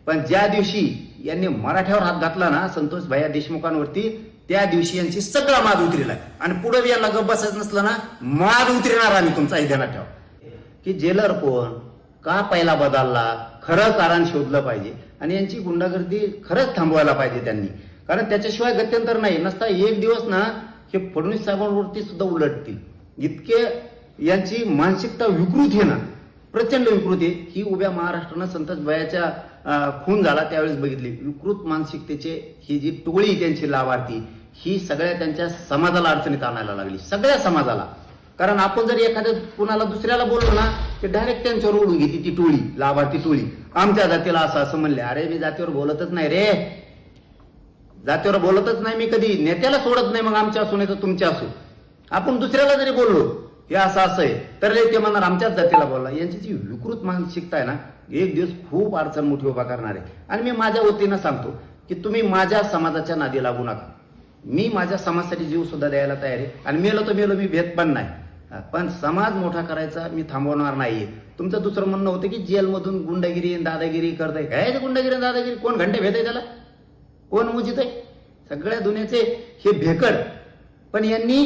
पण ज्या दिवशी यांनी मराठ्यावर हात घातला ना संतोष भैया देशमुखांवरती, त्या दिवशी यांची सगळा माज उतरेला आणि पुढे यांना गप्प बसायचं नसलं ना, माज उतरणार आम्ही तुमचा ध्यानात ठेवा. की जेलर कोण, का पहिला बदलला, खरं कारण शोधलं पाहिजे आणि यांची गुंडागर्दी खरंच थांबवायला पाहिजे त्यांनी, कारण त्याच्याशिवाय गत्यंतर नाही. नसता एक दिवस ना हे फडणवीस साहेबांवरती सुद्धा उलटतील, इतके यांची मानसिकता विकृत आहे ना, प्रचंड विकृत आहे. ही उभ्या महाराष्ट्रानं संतोष भैयाच्या खून झाला त्यावेळेस बघितली. विकृत मानसिकतेचे ही जी टोळी त्यांची लाभार्थी, ही सगळ्या त्यांच्या समाजाला अडचणीत आणायला लागली, सगळ्या समाजाला. कारण आपण जर एखाद्या कुणाला दुसऱ्याला बोललो ना, ते डायरेक्ट त्यांच्यावर ओढून घेते ती टोळी, लाभार्थी टोळी. आमच्या जातीला असं असं म्हणले. अरे मी जातीवर बोलतच नाही रे, जातीवर बोलतच नाही मी कधी, नेत्याला सोडत नाही, मग आमच्या असू नाही तर तुमच्या असू. आपण दुसऱ्याला जरी बोललो हे असं असं आहे तर ते म्हणणार आमच्याच जातीला बोलला. यांची जी विकृत मानसिकता आहे ना, एक दिवस खूप अडचण मोठी उभा करणार आहे. आणि मी माझ्या वतीनं सांगतो की तुम्ही माझ्या समाजाच्या नादी लागू नका. मी माझ्या समाजासाठी जीव सुद्धा द्यायला तयार आहे आणि मेलो तर मेलो, मी भेद पण नाही, पण समाज मोठा करायचा मी थांबवणार नाहीये. तुमचं दुसरं म्हणणं होतं की जेलमधून गुंडागिरी दादागिरी करताय. काय गुंडागिरी दादागिरी, कोण घंटे भेद आहे त्याला, कोण मुजित आहे? सगळ्या दुनियाचे हे भेकड. पण यांनी